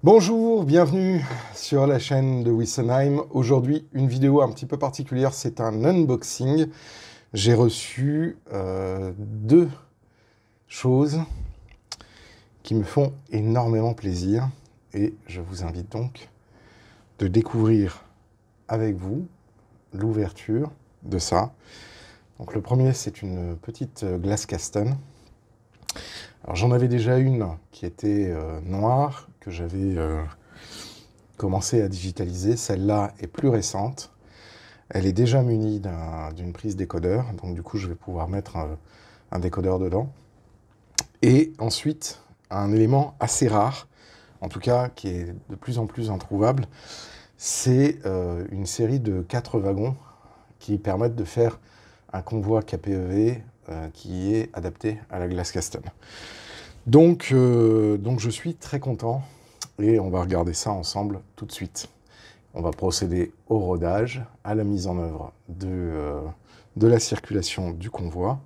Bonjour, bienvenue sur la chaîne de Wissenheim. Aujourd'hui, une vidéo un petit peu particulière, c'est un unboxing. J'ai reçu deux choses qui me font énormément plaisir et je vous invite donc de découvrir avec vous l'ouverture de ça. Donc le premier, c'est une petite glace Kasten. Alors j'en avais déjà une qui était noire, que j'avais commencé à digitaliser. Celle-là est plus récente. Elle est déjà munie d'une prise décodeur, donc du coup je vais pouvoir mettre un décodeur dedans. Et ensuite, un élément assez rare, en tout cas qui est de plus en plus introuvable, c'est une série de 4 wagons qui permettent de faire un convoi KPEV qui est adapté à la glace Kasten. Donc je suis très content et on va regarder ça ensemble tout de suite. On va procéder au rodage, à la mise en œuvre de la circulation du convoi.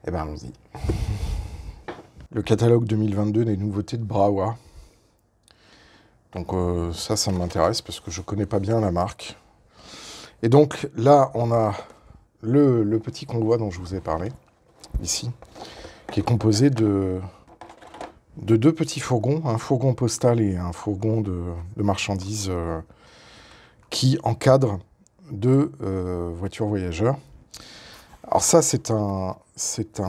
Et bien allons-y. Le catalogue 2022 des nouveautés de Brawa. Donc ça m'intéresse parce que je ne connais pas bien la marque. Et donc là on a le petit convoi dont je vous ai parlé, ici, qui est composé de deux petits fourgons, un fourgon postal et un fourgon de marchandises qui encadrent deux voitures voyageurs. Alors ça, c'est un set,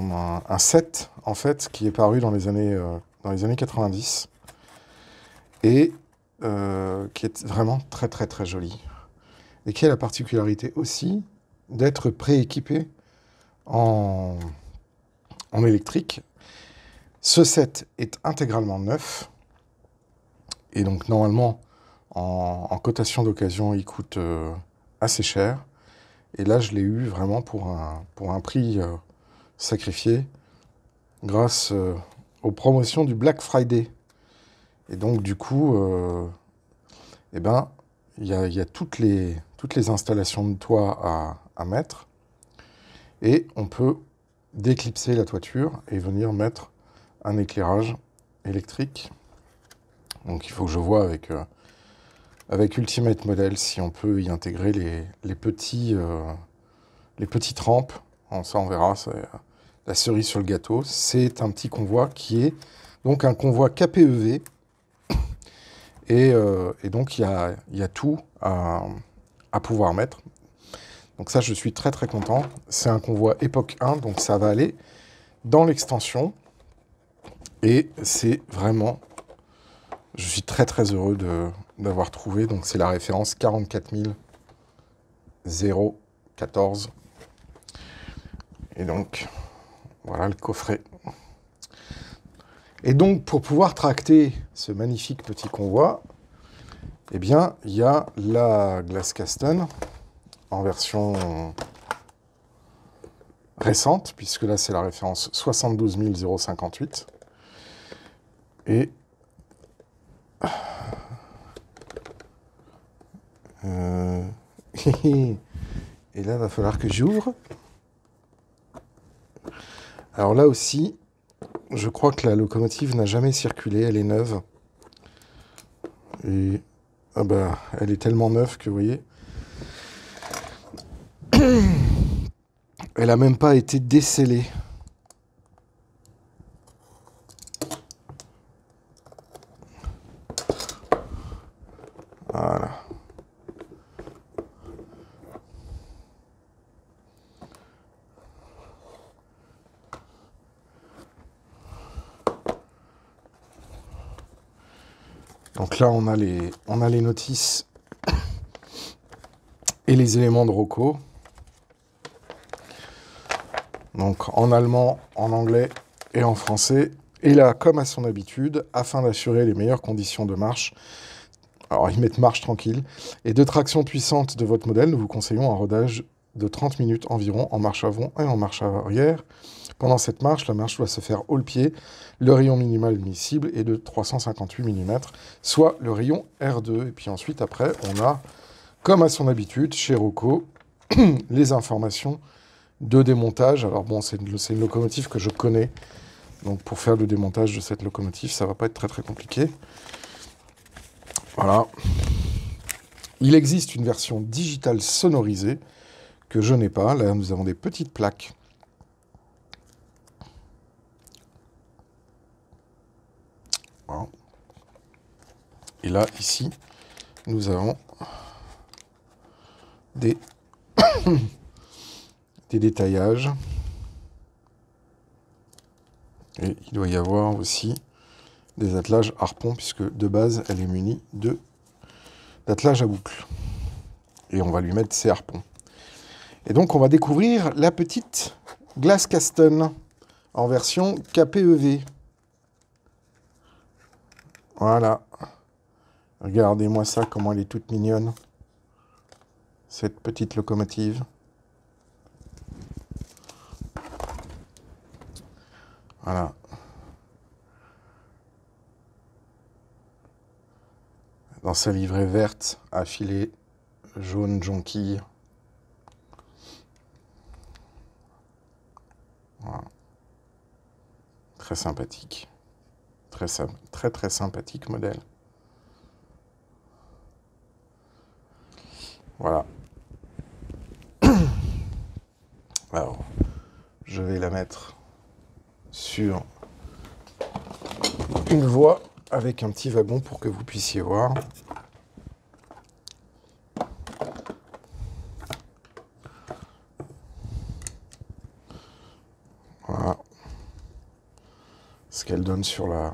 en fait, qui est paru dans les années 90 et qui est vraiment très très très joli. Et qui a la particularité aussi d'être prééquipé en électrique. Ce set est intégralement neuf, et donc normalement, en cotation d'occasion, il coûte assez cher. Et là, je l'ai eu vraiment pour un prix sacrifié, grâce aux promotions du Black Friday. Et donc, du coup, eh ben, il y a toutes les installations de toit à mettre. Et on peut déclipser la toiture et venir mettre un éclairage électrique. Donc il faut que je vois avec Ultimate Model si on peut y intégrer les petites rampes. Ça on verra, c'est la cerise sur le gâteau. C'est un petit convoi qui est donc un convoi KPEV. Et donc il y a tout à pouvoir mettre. Donc ça je suis très très content. C'est un convoi époque 1, donc ça va aller dans l'extension. Et c'est vraiment, je suis très très heureux d'avoir trouvé, donc c'est la référence 44 014. Et donc, voilà le coffret. Et donc, pour pouvoir tracter ce magnifique petit convoi, eh bien, il y a la glace Kasten en version récente, puisque là, c'est la référence 72 058. Et et là, il va falloir que j'ouvre. Alors là aussi, je crois que la locomotive n'a jamais circulé, elle est neuve. Et ah bah, elle est tellement neuve que, vous voyez, elle n'a même pas été décellée. Voilà. Donc là, on a les notices et les éléments de Rocco. Donc en allemand, en anglais et en français. Et là, comme à son habitude, afin d'assurer les meilleures conditions de marche, alors ils mettent marche tranquille, et de traction puissante de votre modèle, nous vous conseillons un rodage de 30 minutes environ en marche avant et en marche arrière. Pendant cette marche, la marche doit se faire haut le pied. Le rayon minimal admissible est de 358 mm, soit le rayon R2. Et puis ensuite, après, on a, comme à son habitude, chez Rocco, les informations de démontage. Alors bon, c'est une locomotive que je connais. Donc pour faire le démontage de cette locomotive, ça va pas être très très compliqué. Voilà. Il existe une version digitale sonorisée que je n'ai pas. Là, nous avons des petites plaques. Voilà. Et là, ici, nous avons des, des détaillages. Et il doit y avoir aussi des attelages harpon, puisque de base, elle est munie d'attelage à boucle. Et on va lui mettre ses harpons. Et donc, on va découvrir la petite Glasscaston en version KPEV. Voilà. Regardez-moi ça, comment elle est toute mignonne. Cette petite locomotive. Voilà. Dans sa livrée verte à filet jaune jonquille. Voilà. Très sympathique. Très sympathique modèle. Voilà. Alors, je vais la mettre sur une voie avec un petit wagon pour que vous puissiez voir. Voilà ce qu'elle donne sur la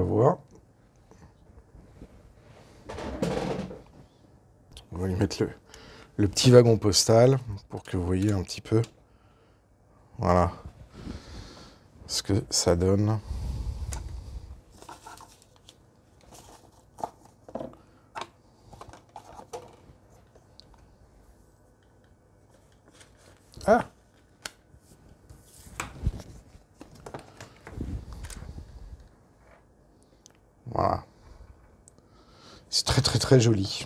voie. On va lui mettre le petit wagon postal pour que vous voyez un petit peu, voilà, ce que ça donne. Ah! Voilà. C'est très joli.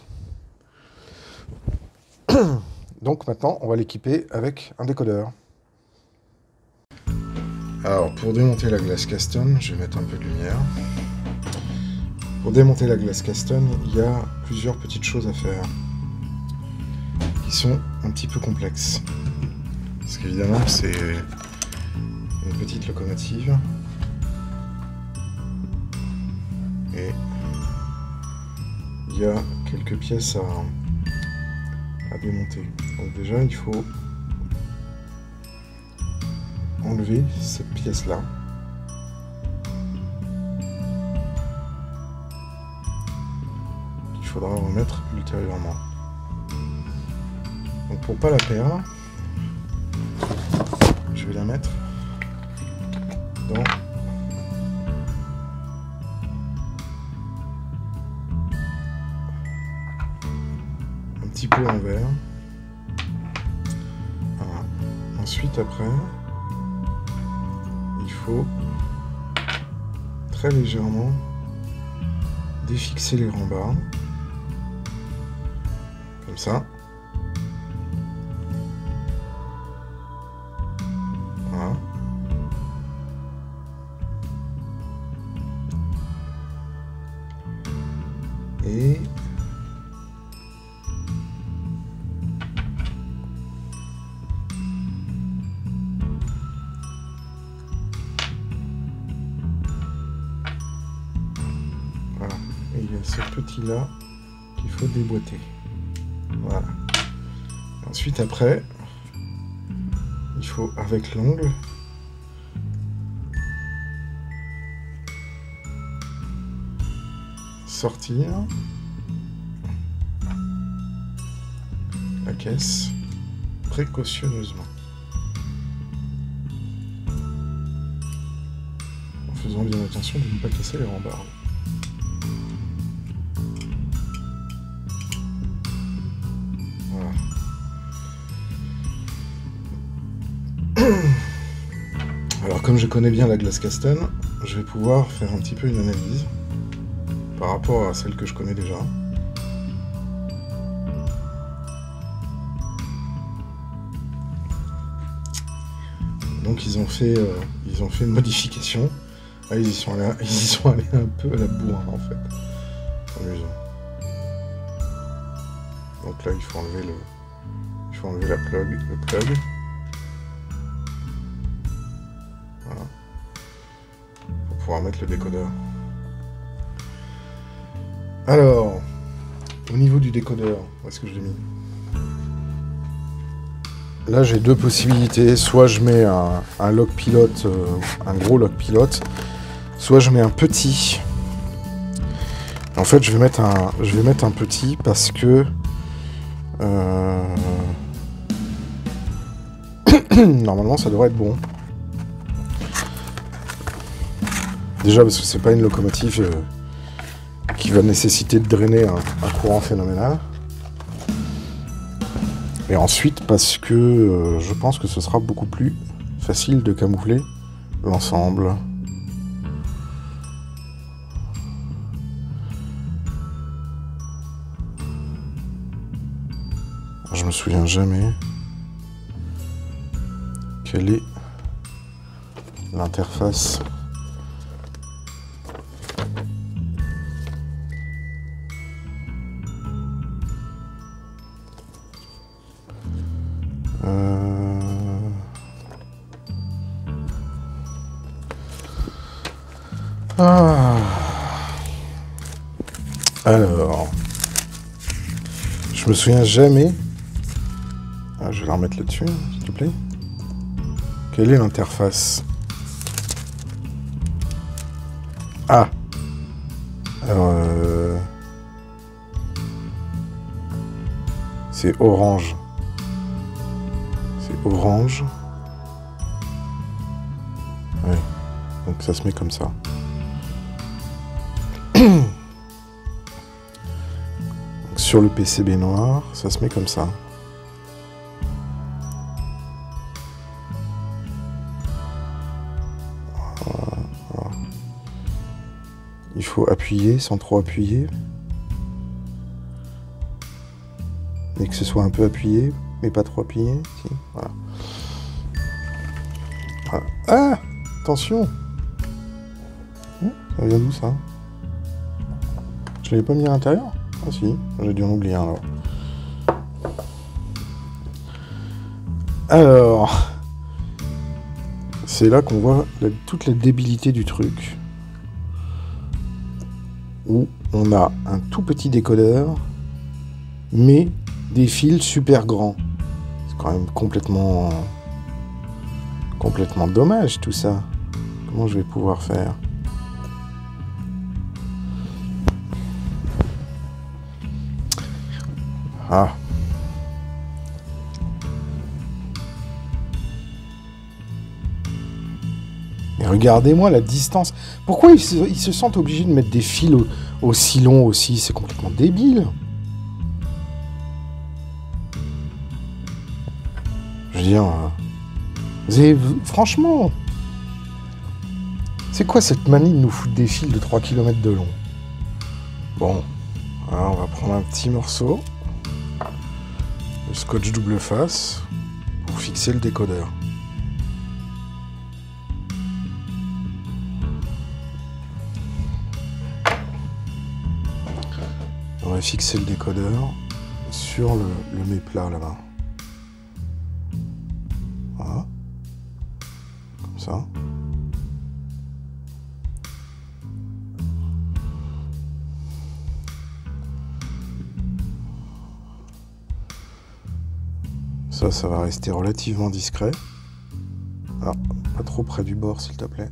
Donc maintenant, on va l'équiper avec un décodeur. Alors, pour démonter la Glasscaston, je vais mettre un peu de lumière. Pour démonter la Glasscaston, il y a plusieurs petites choses à faire qui sont un petit peu complexes. Parce qu'évidemment, c'est une petite locomotive. Et il y a quelques pièces à démonter. Donc déjà, il faut enlever cette pièce-là. Il faudra remettre ultérieurement. Donc pour pas la perdre, je vais la mettre dans un petit pot en verre. Voilà. Ensuite, après, il faut très légèrement défixer les rambardes, comme ça. Voilà. Et voilà. Et il y a ce petit là qu'il faut déboîter. Voilà. Ensuite, après, il faut avec l'ongle sortir la caisse précautionneusement, en faisant bien attention de ne pas casser les rambardes. Voilà. Alors comme je connais bien la Glasscaston, je vais pouvoir faire un petit peu une analyse par rapport à celle que je connais déjà. Donc ils ont fait une modification. Là, ils y sont allés un peu à la bourre en fait. Amusant. Donc là, il faut enlever la plug, le plug. Voilà. Pour pouvoir mettre le décodeur. Alors, au niveau du décodeur, où est-ce que je l'ai mis? Là, j'ai deux possibilités. Soit je mets un lock pilote, un gros lock pilote, soit je mets un petit. En fait, je vais mettre un petit parce que normalement, ça devrait être bon. Déjà parce que c'est pas une locomotive qui va nécessiter de drainer un courant phénoménal. Et ensuite parce que je pense que ce sera beaucoup plus facile de camoufler l'ensemble. Je me souviens jamais quelle est l'interface. Alors, je me souviens jamais. Je vais la remettre là-dessus, s'il te plaît. Quelle est l'interface? Ah. Alors, c'est orange. C'est orange. Ouais. Donc ça se met comme ça. Sur le PCB noir, ça se met comme ça. Voilà. Il faut appuyer sans trop appuyer. Mais que ce soit un peu appuyé, mais pas trop appuyé. Si. Voilà. Voilà. Ah! Attention! Ça vient d'où ça? Je l'avais pas mis à l'intérieur? Ah si, j'ai dû en oublier un alors. Alors, c'est là qu'on voit toute la débilité du truc. Où on a un tout petit décodeur, mais des fils super grands. C'est quand même complètement dommage tout ça. Comment je vais pouvoir faire? Ah. Mais regardez-moi la distance. Pourquoi ils se sentent obligés de mettre des fils aussi longs aussi? C'est complètement débile. Je veux dire... franchement... C'est quoi cette manie de nous foutre des fils de 3 km de long? Bon. Alors, on va prendre un petit morceau. Le scotch double face pour fixer le décodeur. On va fixer le décodeur sur le méplat là-bas. Voilà. Comme ça. Ça va rester relativement discret. Alors, pas trop près du bord, s'il te plaît.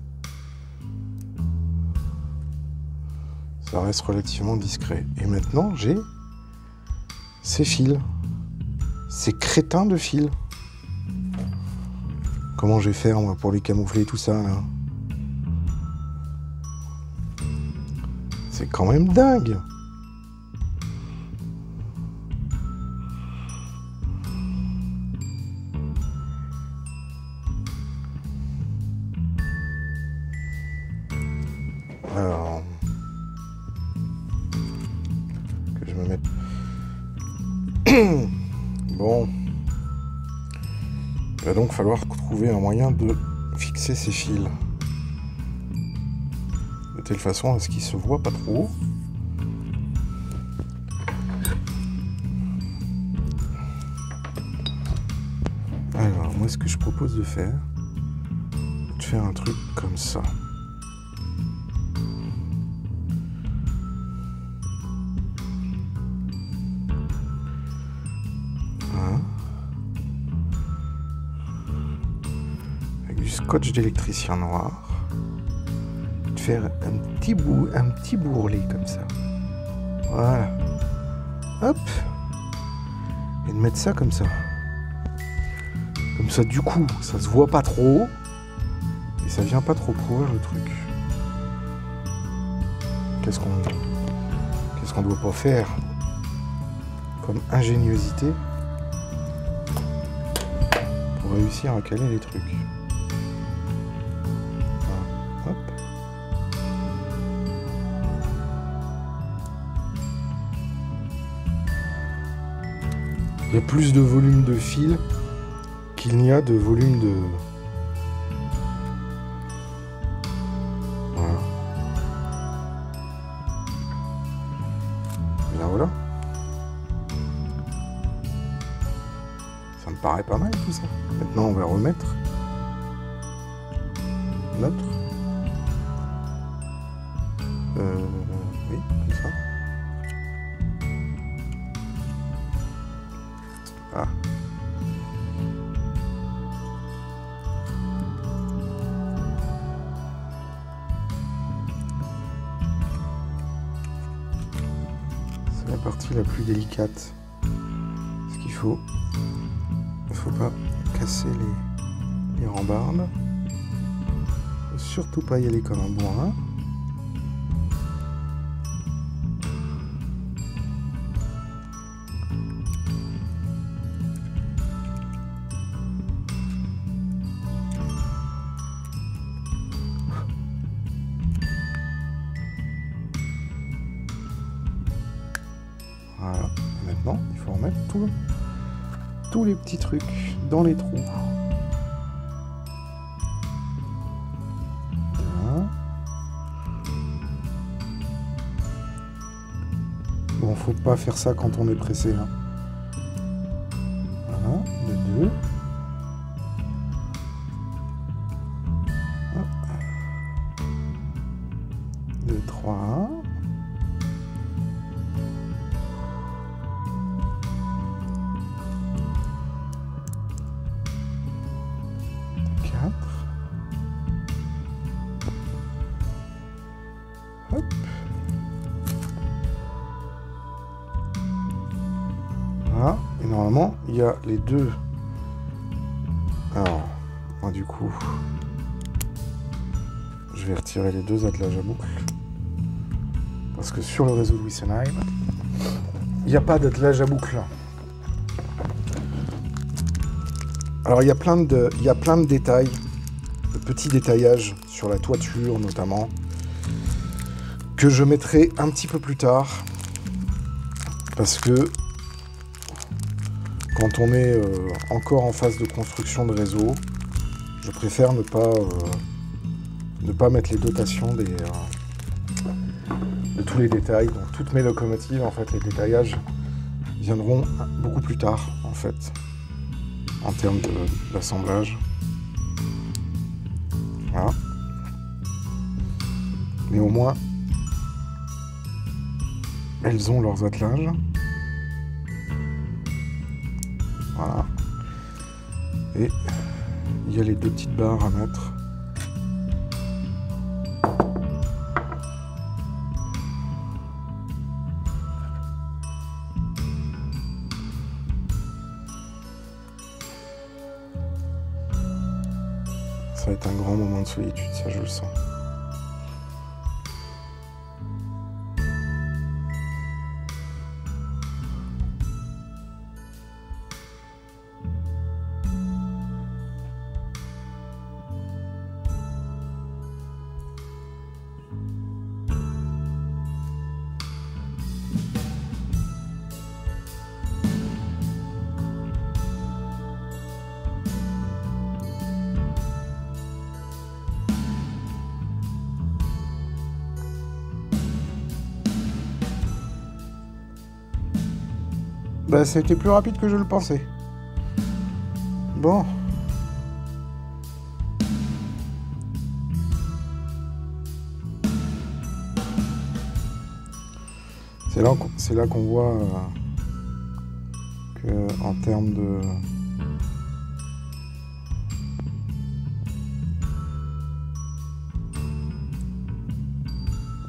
Ça reste relativement discret. Et maintenant, j'ai ces fils. Ces crétins de fils. Comment je vais faire, moi, pour les camoufler, tout ça, là? C'est quand même dingue. Alors, que je me mette... Bon. Il va donc falloir trouver un moyen de fixer ces fils. De telle façon à ce qu'ils se voient pas trop. ce que je propose de faire, c'est de faire un truc comme ça. Voilà. Avec du scotch d'électricien noir. De faire un petit bourrelet comme ça. Voilà. Hop. Et de mettre ça comme ça. Comme ça, du coup, ça se voit pas trop. Et ça vient pas trop pourrir le truc. Qu'est-ce qu'on doit pas faire comme ingéniosité pour réussir à caler les trucs. Voilà. Hop. Il y a plus de volume de fil qu'il n'y a de volume de... Voilà. Bien voilà. Ça me paraît pas mal tout ça. Maintenant on va remettre notre... oui, comme ça. Ah. C'est la partie la plus délicate. Ce qu'il faut, il ne faut pas casser les rambardes. Il ne faut surtout pas y aller comme un bourrin. Voilà, et maintenant il faut remettre tous les petits trucs dans les trous. Voilà. Bon, faut pas faire ça quand on est pressé. Hein. Voilà, de deux. De trois. 4. Hop. Voilà. Et normalement, il y a les deux. Alors, moi du coup, je vais retirer les deux attelages à boucle. Parce que sur le réseau de Wessenheim, il n'y a pas d'attelage à boucle. Alors il y a plein de détails, de petits détaillages sur la toiture notamment, que je mettrai un petit peu plus tard, parce que quand on est encore en phase de construction de réseau, je préfère ne pas mettre les dotations de tous les détails. Donc toutes mes locomotives, en fait, les détaillages viendront beaucoup plus tard, en fait. En termes d'assemblage. Voilà. Mais au moins, elles ont leurs attelages. Voilà. Et il y a les deux petites barres à mettre. Ça va être un grand moment de solitude, ça je le sens. Bah, ça a été plus rapide que je le pensais. Bon, C'est là qu'on voit que en termes de...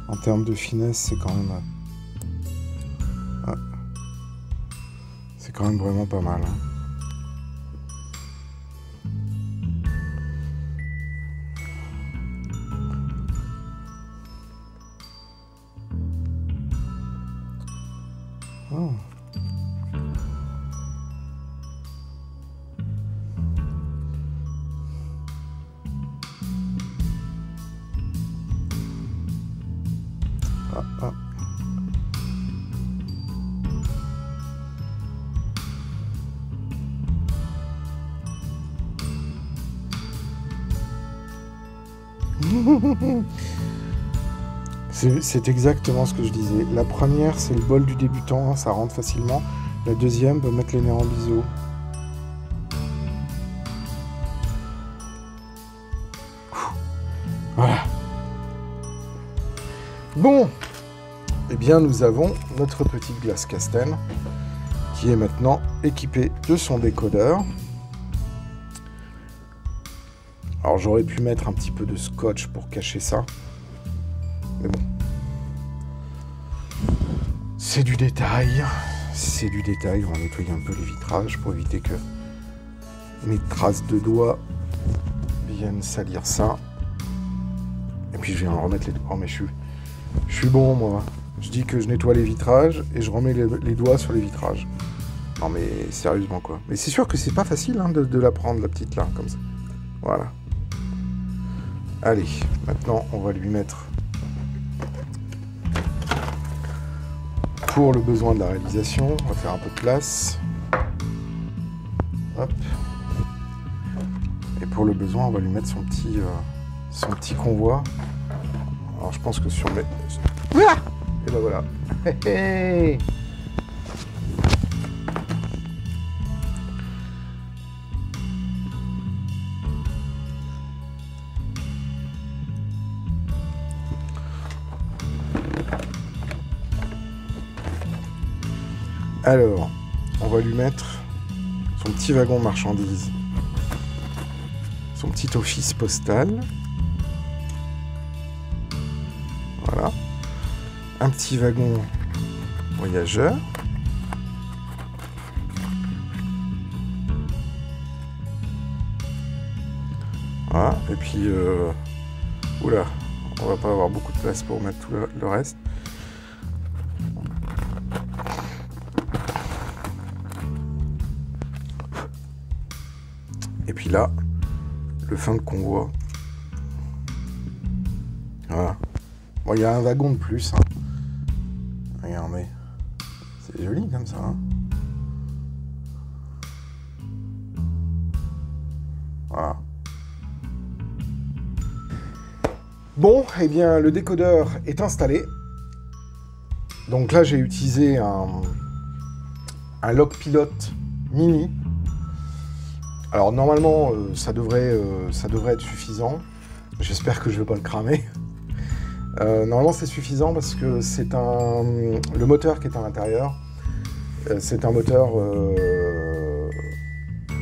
En termes de finesse, c'est quand même... c'est quand même vraiment pas mal. Hein. Oh. Ah, ah. C'est exactement ce que je disais. La première, c'est le bol du débutant, hein, ça rentre facilement. La deuxième, va mettre les nerfs en biseau. Voilà. Bon, eh bien nous avons notre petite glace Castel qui est maintenant équipée de son décodeur. Alors j'aurais pu mettre un petit peu de scotch pour cacher ça. Mais bon. C'est du détail. C'est du détail. On va nettoyer un peu les vitrages pour éviter que mes traces de doigts viennent salir ça. Et puis je viens remettre les doigts. Oh mais je suis bon moi. Je dis que je nettoie les vitrages et je remets les doigts sur les vitrages. Non mais sérieusement quoi. Mais c'est sûr que c'est pas facile hein, de la prendre la petite là, comme ça. Voilà. Allez, maintenant on va lui mettre... Pour le besoin de la réalisation, on va faire un peu de place. Hop. Et pour le besoin, on va lui mettre son petit convoi. Alors je pense que sur mes... Ah et ben voilà. Hey, hey. Alors, on va lui mettre son petit wagon marchandises, son petit office postal. Voilà. Un petit wagon voyageur. Voilà. Et puis, oula, on va pas avoir beaucoup de place pour mettre tout le reste. Et puis là, le fin de convoi. Voilà. Bon, il y a un wagon de plus. Hein. Regardez. C'est joli comme ça. Hein. Voilà. Bon, eh bien, le décodeur est installé. Donc là, j'ai utilisé un lock pilote mini. Alors normalement, ça devrait être suffisant. J'espère que je ne vais pas le cramer. Normalement, c'est suffisant parce que c'est le moteur qui est à l'intérieur. C'est un moteur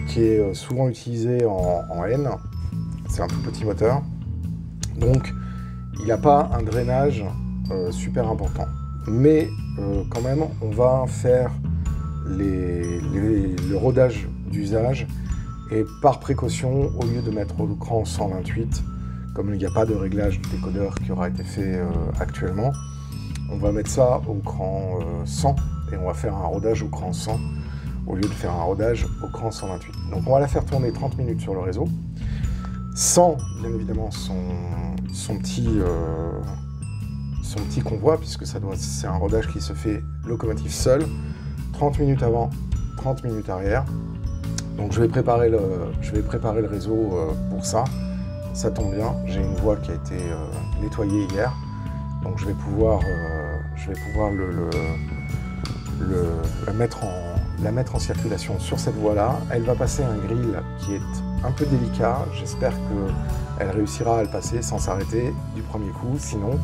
qui est souvent utilisé en N. C'est un tout petit moteur. Donc, il n'a pas un drainage super important. Mais quand même, on va faire le rodage d'usage. Et par précaution, au lieu de mettre au cran 128, comme il n'y a pas de réglage de décodeur qui aura été fait actuellement, on va mettre ça au cran 100 et on va faire un rodage au cran 100 au lieu de faire un rodage au cran 128. Donc on va la faire tourner 30 minutes sur le réseau, sans bien évidemment son petit convoi, puisque c'est un rodage qui se fait locomotive seule, 30 minutes avant, 30 minutes arrière. Donc je vais préparer le réseau pour ça. Ça tombe bien, j'ai une voie qui a été nettoyée hier. Donc je vais pouvoir la mettre en circulation sur cette voie-là. Elle va passer un grill qui est un peu délicat. J'espère qu'elle réussira à le passer sans s'arrêter du premier coup. Sinon,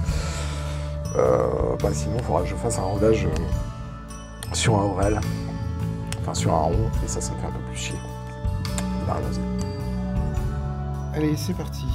Sinon, il faudra que je fasse un rodage sur un Aurel, enfin sur un rond, et ça me fait un peu plus chier. Allez, c'est parti.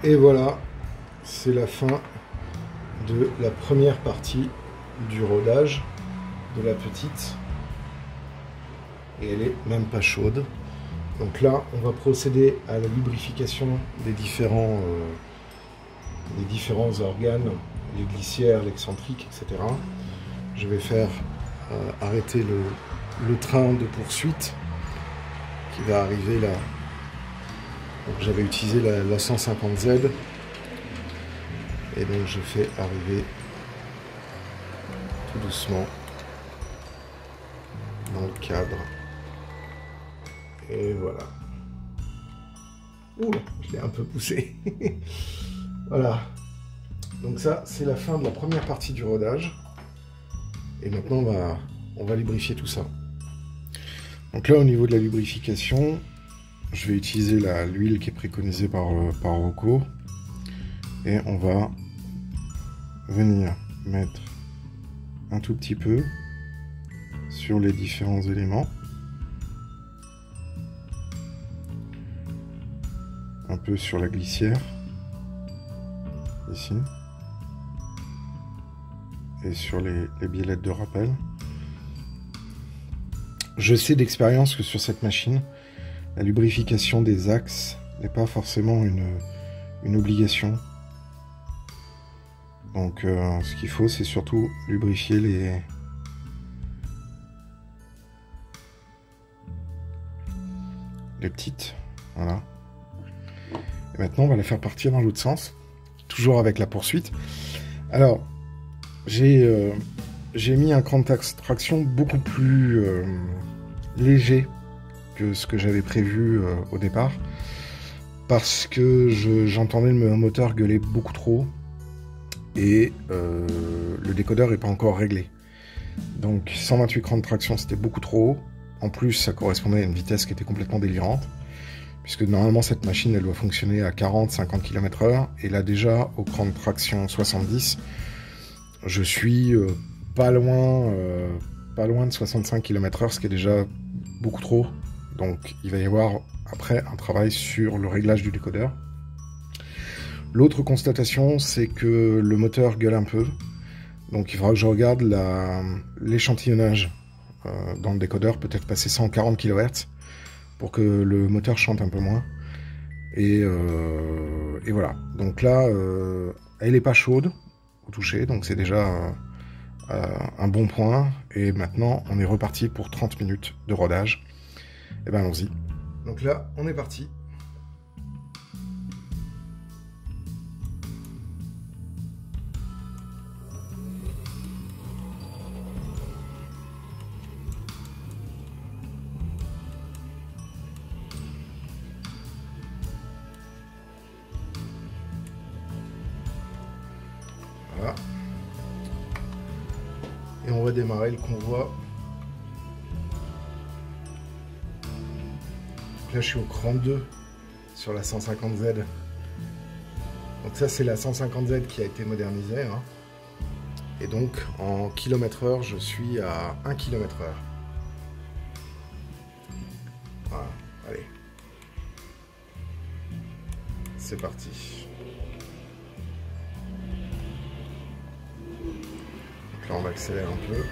Et voilà, c'est la fin de la première partie du rodage de la petite. Et elle est même pas chaude. Donc là, on va procéder à la lubrification des différents organes, les glissières, l'excentrique, etc. Je vais faire arrêter le train de poursuite qui va arriver là. J'avais utilisé la 150Z et donc je fais arriver tout doucement dans le cadre. Et voilà. Ouh, je l'ai un peu poussé. Voilà. Donc ça, c'est la fin de la première partie du rodage. Et maintenant, on va lubrifier tout ça. Donc là, au niveau de la lubrification, je vais utiliser l'huile qui est préconisée par Rocco. Et on va venir mettre un tout petit peu sur les différents éléments. Un peu sur la glissière. Ici. Et sur les biellettes de rappel. Je sais d'expérience que sur cette machine, la lubrification des axes n'est pas forcément une obligation. Donc ce qu'il faut, c'est surtout lubrifier les petites. Voilà. Et maintenant, on va la faire partir dans l'autre sens. Toujours avec la poursuite. Alors, j'ai mis un cran de traction beaucoup plus léger que ce que j'avais prévu au départ, parce que j'entendais le moteur gueuler beaucoup trop et le décodeur n'est pas encore réglé. Donc 128 crans de traction, c'était beaucoup trop haut. En plus, ça correspondait à une vitesse qui était complètement délirante, puisque normalement cette machine elle doit fonctionner à 40-50 km/h, et là déjà au cran de traction 70, je suis pas loin de 65 km/h, ce qui est déjà beaucoup trop. Donc il va y avoir après un travail sur le réglage du décodeur. L'autre constatation, c'est que le moteur gueule un peu. Donc il faudra que je regarde l'échantillonnage dans le décodeur, peut-être passer 140 kHz pour que le moteur chante un peu moins. Et voilà. Donc là, elle n'est pas chaude au toucher, donc c'est déjà un bon point. Et maintenant, on est reparti pour 30 minutes de rodage. Et ben allons-y. Donc là, on est parti. Voilà. Et on va démarrer le convoi. Là, je suis au cran 2 sur la 150Z. Donc ça, c'est la 150Z qui a été modernisée. Hein. Et donc, en km/h, je suis à 1 km/h. Voilà, allez. C'est parti. Donc là, on va accélérer un peu.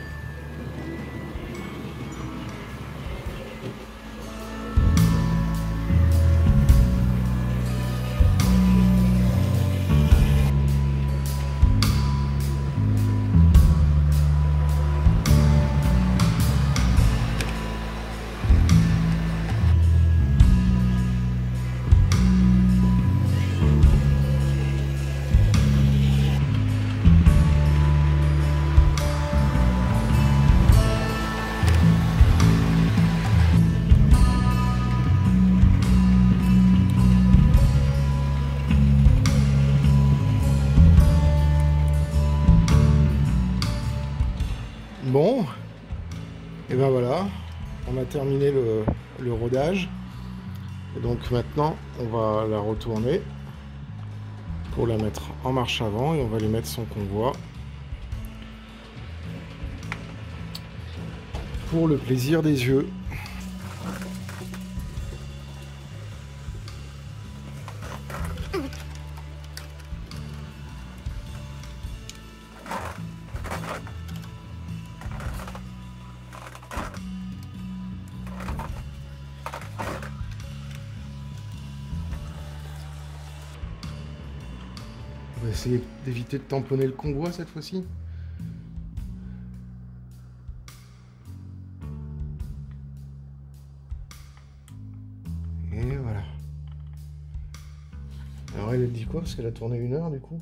Bon, et ben voilà, on a terminé le rodage. Et donc maintenant, on va la retourner pour la mettre en marche avant et on va lui mettre son convoi. Pour le plaisir des yeux. On va essayer d'éviter de tamponner le convoi cette fois-ci. Et voilà. Alors elle dit quoi? Parce qu'elle a tourné 1 heure du coup.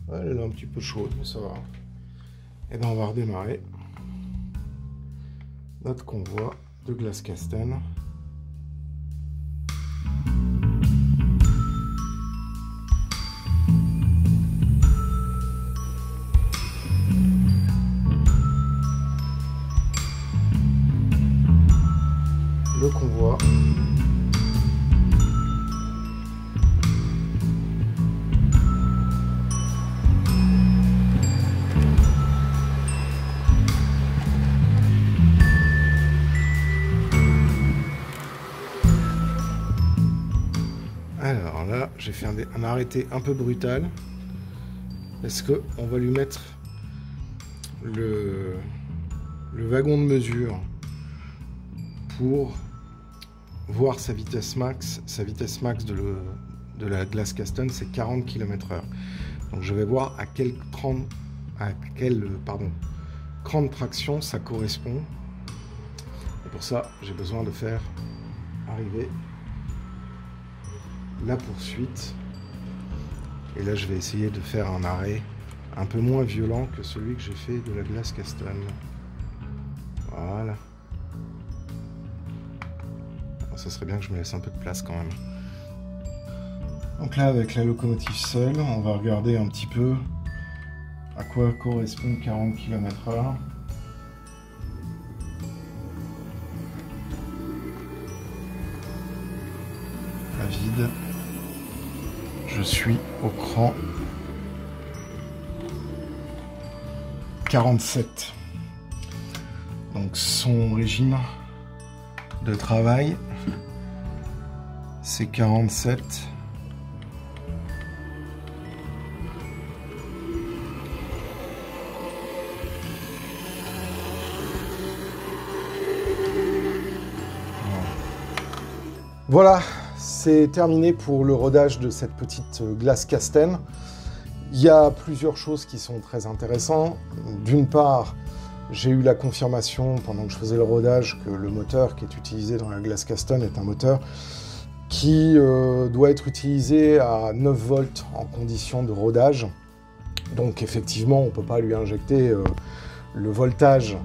Ouais, elle est un petit peu chaude, mais ça va. Et ben on va redémarrer notre convoi de Glasscasten. Le convoi. Alors là, j'ai fait un arrêté un peu brutal parce que on va lui mettre le wagon de mesure pour voir sa vitesse max. Sa vitesse max de la Glasscasten, c'est 40 km/h. Donc je vais voir à quel cran de traction ça correspond. Et pour ça, j'ai besoin de faire arriver la poursuite. Et là, je vais essayer de faire un arrêt un peu moins violent que celui que j'ai fait de la Glasscasten. Voilà. Ça serait bien que je me laisse un peu de place quand même. Donc là, avec la locomotive seule, on va regarder un petit peu à quoi correspond 40 km/h. À vide. Je suis au cran 47. Donc son régime de travail, c'est 47. Voilà, c'est terminé pour le rodage de cette petite Glasscasten. Il y a plusieurs choses qui sont très intéressantes. D'une part, j'ai eu la confirmation pendant que je faisais le rodage que le moteur qui est utilisé dans la Glasscaston est un moteur qui doit être utilisé à 9 volts en condition de rodage. Donc effectivement, on ne peut pas lui injecter le voltage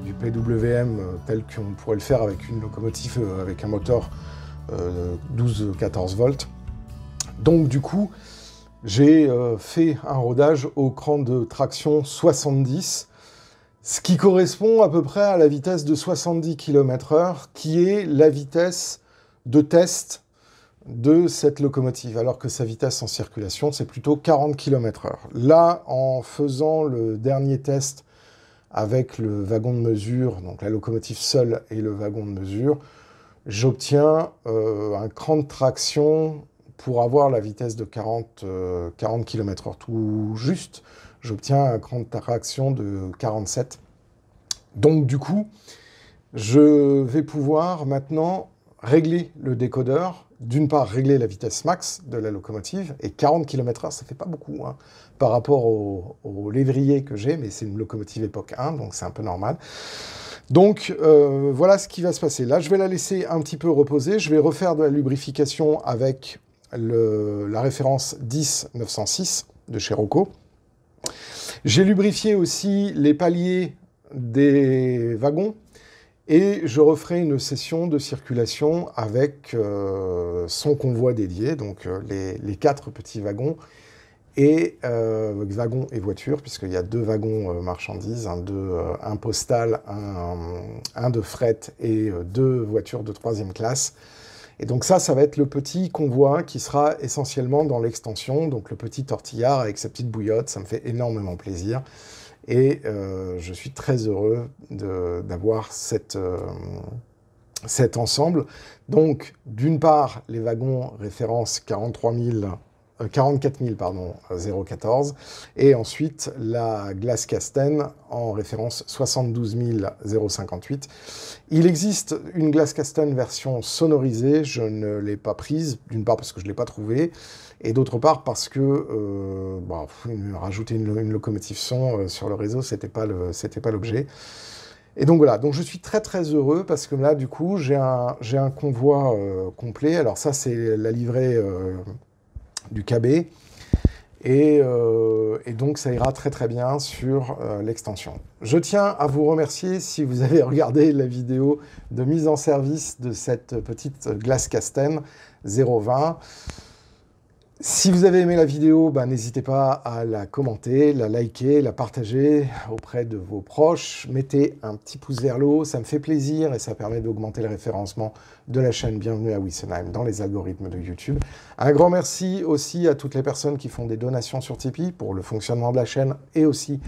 du PWM tel qu'on pourrait le faire avec une locomotive avec un moteur 12-14 volts. Donc du coup, j'ai fait un rodage au cran de traction 70, ce qui correspond à peu près à la vitesse de 70 km/h, qui est la vitesse de test de cette locomotive, alors que sa vitesse en circulation, c'est plutôt 40 km/h. Là, en faisant le dernier test avec le wagon de mesure, donc la locomotive seule et le wagon de mesure, j'obtiens un cran de traction pour avoir la vitesse de 40 km/h tout juste. J'obtiens un cran de traction de 47. Donc du coup, je vais pouvoir maintenant régler le décodeur, d'une part régler la vitesse max de la locomotive, et 40 km/h, ça fait pas beaucoup, hein, par rapport au lévrier que j'ai, mais c'est une locomotive époque 1, donc c'est un peu normal. Donc voilà ce qui va se passer. Là, je vais la laisser un petit peu reposer, je vais refaire de la lubrification avec la référence 10-906 de chez Rocco. J'ai lubrifié aussi les paliers des wagons, et je referai une session de circulation avec son convoi dédié, donc les 4 petits wagons, et wagons et voitures, puisqu'il y a 2 wagons marchandises, un postal, un de fret et 2 voitures de 3e classe. Et donc ça va être le petit convoi qui sera essentiellement dans l'extension, donc le petit tortillard avec sa petite bouillotte, ça me fait énormément plaisir. Et je suis très heureux d'avoir cet ensemble. Donc, d'une part, les wagons référence 44 014, et ensuite la Glasscaston en référence 72 058. Il existe une Glasscaston version sonorisée, je ne l'ai pas prise, d'une part parce que je ne l'ai pas trouvée, et d'autre part parce que rajouter une locomotive son sur le réseau, c'était pas l'objet. Et donc voilà, donc je suis très très heureux parce que là, du coup, j'ai un convoi complet. Alors ça, c'est la livrée du KB. Et donc ça ira très très bien sur l'extension. Je tiens à vous remercier si vous avez regardé la vidéo de mise en service de cette petite Glasscaston 020. Si vous avez aimé la vidéo, n'hésitez pas à la commenter, la liker, la partager auprès de vos proches. Mettez un petit pouce vers le haut, ça me fait plaisir et ça permet d'augmenter le référencement de la chaîne Bienvenue à Wessenheim dans les algorithmes de YouTube. Un grand merci aussi à toutes les personnes qui font des donations sur Tipeee pour le fonctionnement de la chaîne et aussi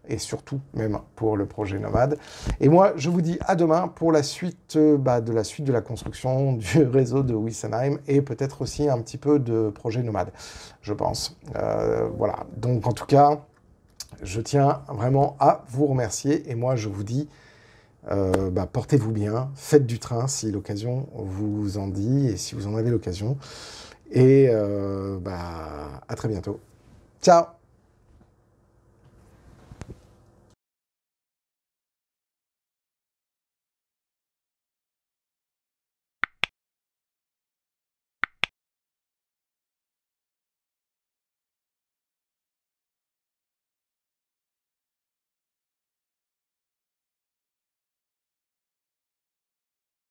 et surtout même pour le projet Nomade. Et moi, je vous dis à demain pour la suite de la construction du réseau de Wessenheim et peut-être aussi un petit peu de projet Nomade, je pense. Voilà, donc en tout cas, je tiens vraiment à vous remercier et moi, je vous dis, portez-vous bien, faites du train si l'occasion vous en dit et si vous en avez l'occasion. Et à très bientôt. Ciao!